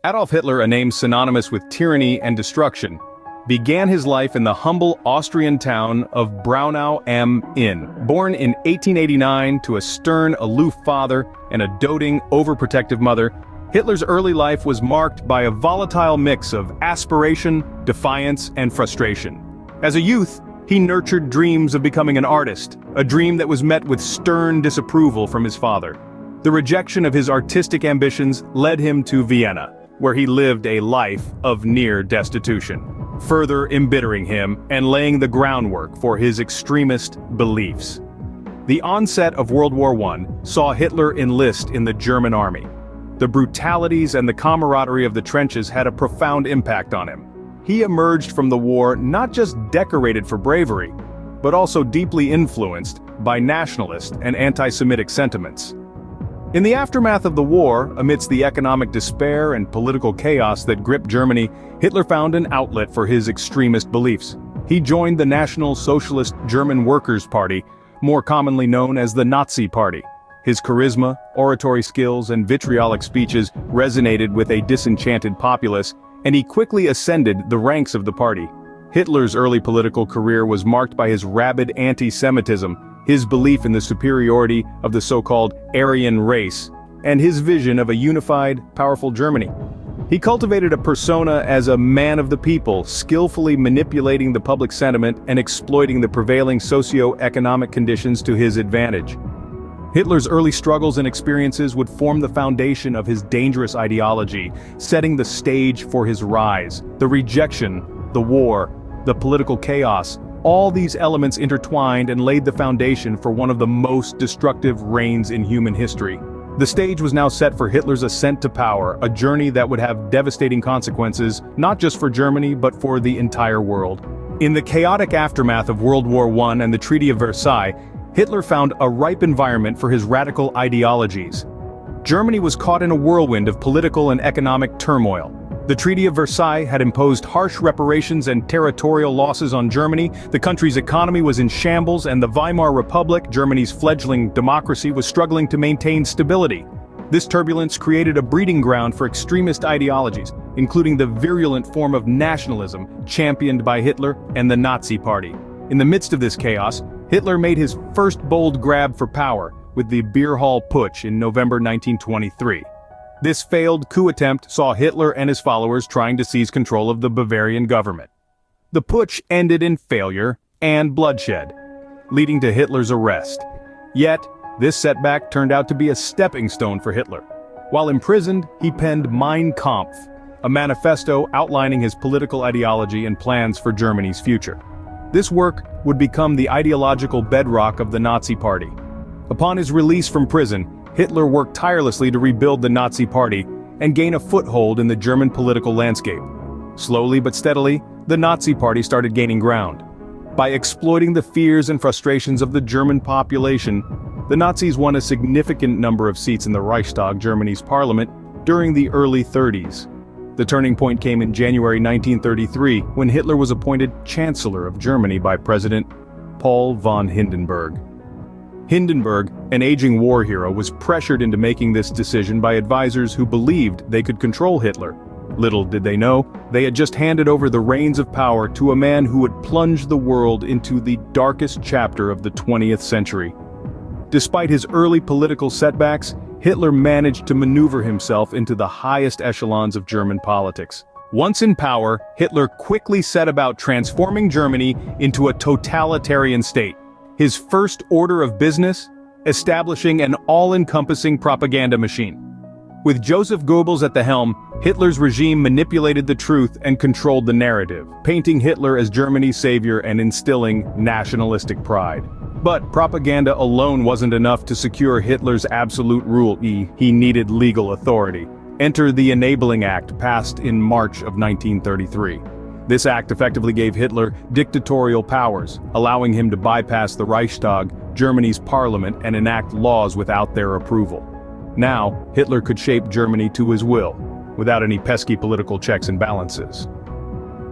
Adolf Hitler, a name synonymous with tyranny and destruction, began his life in the humble Austrian town of Braunau am Inn. Born in 1889 to a stern, aloof father and a doting, overprotective mother, Hitler's early life was marked by a volatile mix of aspiration, defiance, and frustration. As a youth, he nurtured dreams of becoming an artist, a dream that was met with stern disapproval from his father. The rejection of his artistic ambitions led him to Vienna, where he lived a life of near destitution, further embittering him and laying the groundwork for his extremist beliefs. The onset of World War I saw Hitler enlist in the German army. The brutalities and the camaraderie of the trenches had a profound impact on him. He emerged from the war not just decorated for bravery, but also deeply influenced by nationalist and anti-Semitic sentiments. In the aftermath of the war, amidst the economic despair and political chaos that gripped Germany, Hitler found an outlet for his extremist beliefs. He joined the National Socialist German Workers' Party, more commonly known as the Nazi Party. His charisma, oratory skills, and vitriolic speeches resonated with a disenchanted populace, and he quickly ascended the ranks of the party. Hitler's early political career was marked by his rabid anti-Semitism, his belief in the superiority of the so-called Aryan race, and his vision of a unified, powerful Germany. He cultivated a persona as a man of the people, skillfully manipulating the public sentiment and exploiting the prevailing socio-economic conditions to his advantage. Hitler's early struggles and experiences would form the foundation of his dangerous ideology, setting the stage for his rise. The rejection, the war, the political chaos, all these elements intertwined and laid the foundation for one of the most destructive reigns in human history. The stage was now set for Hitler's ascent to power, a journey that would have devastating consequences, not just for Germany but for the entire world. In the chaotic aftermath of World War I and the Treaty of Versailles, Hitler found a ripe environment for his radical ideologies. Germany was caught in a whirlwind of political and economic turmoil. The Treaty of Versailles had imposed harsh reparations and territorial losses on Germany, the country's economy was in shambles, and the Weimar Republic, Germany's fledgling democracy, was struggling to maintain stability. This turbulence created a breeding ground for extremist ideologies, including the virulent form of nationalism championed by Hitler and the Nazi Party. In the midst of this chaos, Hitler made his first bold grab for power with the Beer Hall Putsch in November 1923. This failed coup attempt saw Hitler and his followers trying to seize control of the Bavarian government. The putsch ended in failure and bloodshed, leading to Hitler's arrest. Yet, this setback turned out to be a stepping stone for Hitler. While imprisoned, he penned Mein Kampf, a manifesto outlining his political ideology and plans for Germany's future. This work would become the ideological bedrock of the Nazi Party. Upon his release from prison, Hitler worked tirelessly to rebuild the Nazi Party and gain a foothold in the German political landscape. Slowly but steadily, the Nazi Party started gaining ground. By exploiting the fears and frustrations of the German population, the Nazis won a significant number of seats in the Reichstag, Germany's parliament, during the early 30s. The turning point came in January 1933, when Hitler was appointed Chancellor of Germany by President Paul von Hindenburg. Hindenburg, an aging war hero, was pressured into making this decision by advisors who believed they could control Hitler. Little did they know, they had just handed over the reins of power to a man who would plunge the world into the darkest chapter of the 20th century. Despite his early political setbacks, Hitler managed to maneuver himself into the highest echelons of German politics. Once in power, Hitler quickly set about transforming Germany into a totalitarian state. His first order of business? Establishing an all-encompassing propaganda machine. With Joseph Goebbels at the helm, Hitler's regime manipulated the truth and controlled the narrative, painting Hitler as Germany's savior and instilling nationalistic pride. But propaganda alone wasn't enough to secure Hitler's absolute rule. He needed legal authority. Enter the Enabling Act, passed in March of 1933. This act effectively gave Hitler dictatorial powers, allowing him to bypass the Reichstag, Germany's parliament, and enact laws without their approval. Now, Hitler could shape Germany to his will, without any pesky political checks and balances.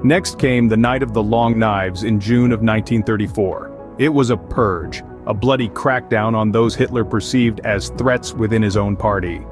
Next came the Night of the Long Knives in June of 1934. It was a purge, a bloody crackdown on those Hitler perceived as threats within his own party.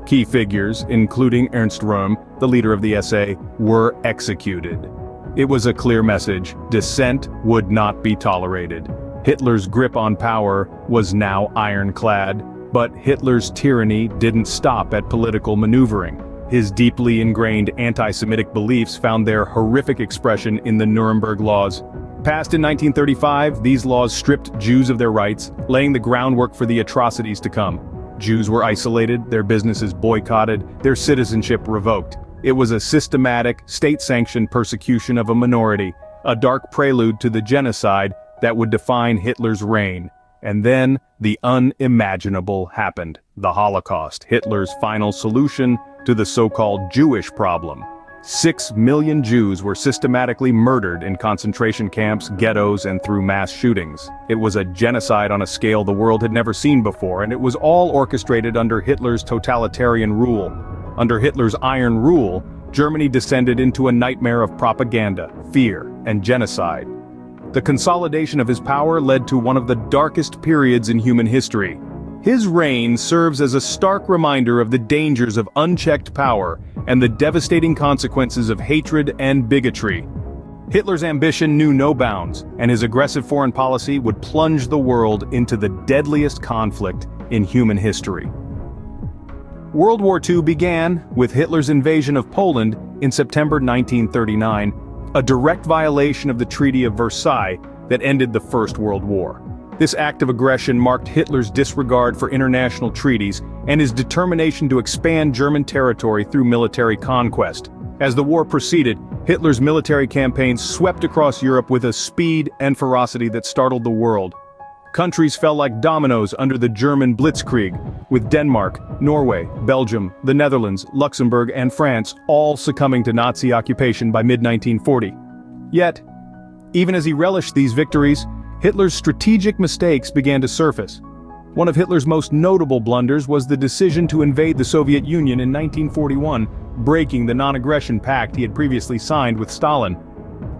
Key figures, including Ernst Röhm, the leader of the SA, were executed. It was a clear message: dissent would not be tolerated. Hitler's grip on power was now ironclad, but Hitler's tyranny didn't stop at political maneuvering. His deeply ingrained anti-Semitic beliefs found their horrific expression in the Nuremberg Laws. Passed in 1935, these laws stripped Jews of their rights, laying the groundwork for the atrocities to come. Jews were isolated, their businesses boycotted, their citizenship revoked. It was a systematic, state-sanctioned persecution of a minority, a dark prelude to the genocide that would define Hitler's reign. And then, the unimaginable happened: the Holocaust, Hitler's final solution to the so-called Jewish problem. 6 million Jews were systematically murdered in concentration camps, ghettos, and through mass shootings. It was a genocide on a scale the world had never seen before, and it was all orchestrated under Hitler's totalitarian rule. Under Hitler's iron rule, Germany descended into a nightmare of propaganda, fear, and genocide. The consolidation of his power led to one of the darkest periods in human history. His reign serves as a stark reminder of the dangers of unchecked power and the devastating consequences of hatred and bigotry. Hitler's ambition knew no bounds, and his aggressive foreign policy would plunge the world into the deadliest conflict in human history. World War II began with Hitler's invasion of Poland in September 1939, a direct violation of the Treaty of Versailles that ended the First World War. This act of aggression marked Hitler's disregard for international treaties and his determination to expand German territory through military conquest. As the war proceeded, Hitler's military campaigns swept across Europe with a speed and ferocity that startled the world. Countries fell like dominoes under the German blitzkrieg, with Denmark, Norway, Belgium, the Netherlands, Luxembourg, and France all succumbing to Nazi occupation by mid-1940. Yet, even as he relished these victories, Hitler's strategic mistakes began to surface. One of Hitler's most notable blunders was the decision to invade the Soviet Union in 1941, breaking the non-aggression pact he had previously signed with Stalin.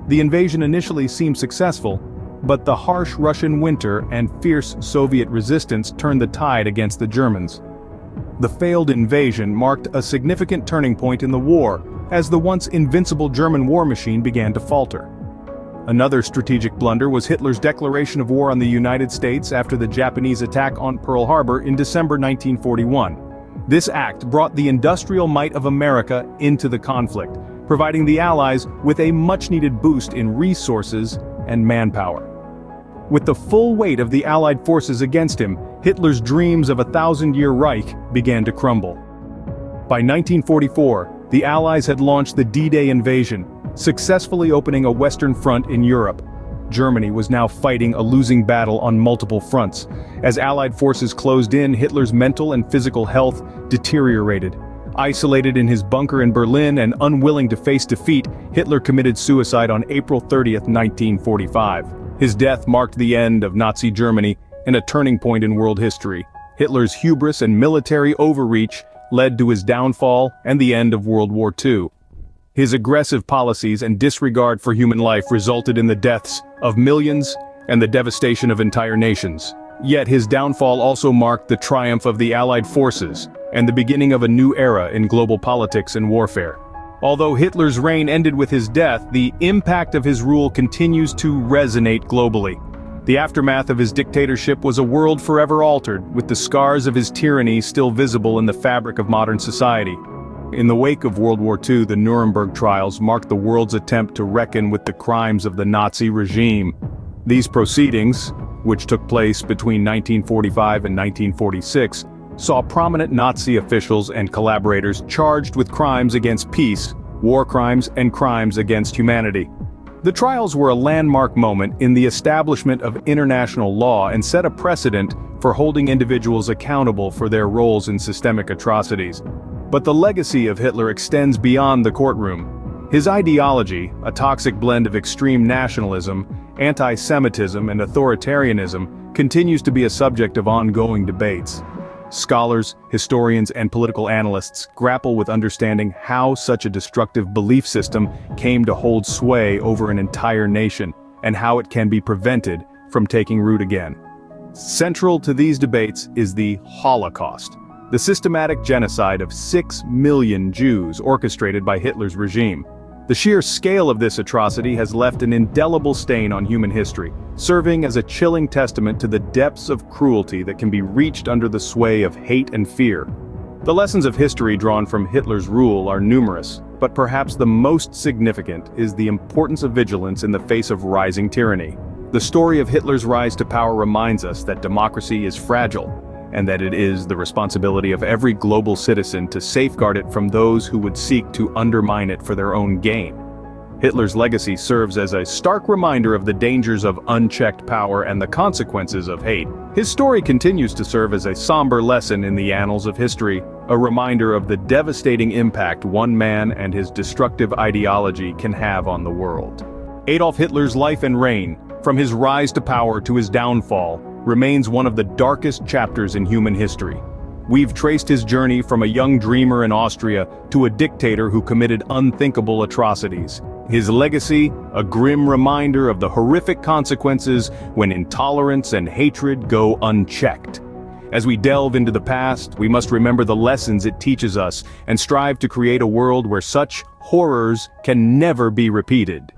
The invasion initially seemed successful, but the harsh Russian winter and fierce Soviet resistance turned the tide against the Germans. The failed invasion marked a significant turning point in the war, as the once invincible German war machine began to falter. Another strategic blunder was Hitler's declaration of war on the United States after the Japanese attack on Pearl Harbor in December 1941. This act brought the industrial might of America into the conflict, providing the Allies with a much-needed boost in resources and manpower. With the full weight of the Allied forces against him, Hitler's dreams of a thousand-year Reich began to crumble. By 1944, the Allies had launched the D-Day invasion, successfully opening a Western front in Europe. Germany was now fighting a losing battle on multiple fronts. As Allied forces closed in, Hitler's mental and physical health deteriorated. Isolated in his bunker in Berlin and unwilling to face defeat, Hitler committed suicide on April 30, 1945. His death marked the end of Nazi Germany and a turning point in world history. Hitler's hubris and military overreach led to his downfall and the end of World War II. His aggressive policies and disregard for human life resulted in the deaths of millions and the devastation of entire nations. Yet his downfall also marked the triumph of the Allied forces and the beginning of a new era in global politics and warfare. Although Hitler's reign ended with his death, the impact of his rule continues to resonate globally. The aftermath of his dictatorship was a world forever altered, with the scars of his tyranny still visible in the fabric of modern society. In the wake of World War II, the Nuremberg trials marked the world's attempt to reckon with the crimes of the Nazi regime. These proceedings, which took place between 1945 and 1946, saw prominent Nazi officials and collaborators charged with crimes against peace, war crimes, and crimes against humanity. The trials were a landmark moment in the establishment of international law and set a precedent for holding individuals accountable for their roles in systemic atrocities. But the legacy of Hitler extends beyond the courtroom. His ideology, a toxic blend of extreme nationalism, anti-Semitism, and authoritarianism, continues to be a subject of ongoing debates. Scholars, historians, and political analysts grapple with understanding how such a destructive belief system came to hold sway over an entire nation, and how it can be prevented from taking root again. Central to these debates is the Holocaust, the systematic genocide of 6 million Jews orchestrated by Hitler's regime. The sheer scale of this atrocity has left an indelible stain on human history, serving as a chilling testament to the depths of cruelty that can be reached under the sway of hate and fear. The lessons of history drawn from Hitler's rule are numerous, but perhaps the most significant is the importance of vigilance in the face of rising tyranny. The story of Hitler's rise to power reminds us that democracy is fragile, and that it is the responsibility of every global citizen to safeguard it from those who would seek to undermine it for their own gain. Hitler's legacy serves as a stark reminder of the dangers of unchecked power and the consequences of hate. His story continues to serve as a somber lesson in the annals of history, a reminder of the devastating impact one man and his destructive ideology can have on the world. Adolf Hitler's life and reign, from his rise to power to his downfall, remains one of the darkest chapters in human history. We've traced his journey from a young dreamer in Austria to a dictator who committed unthinkable atrocities. His legacy, a grim reminder of the horrific consequences when intolerance and hatred go unchecked. As we delve into the past, we must remember the lessons it teaches us and strive to create a world where such horrors can never be repeated.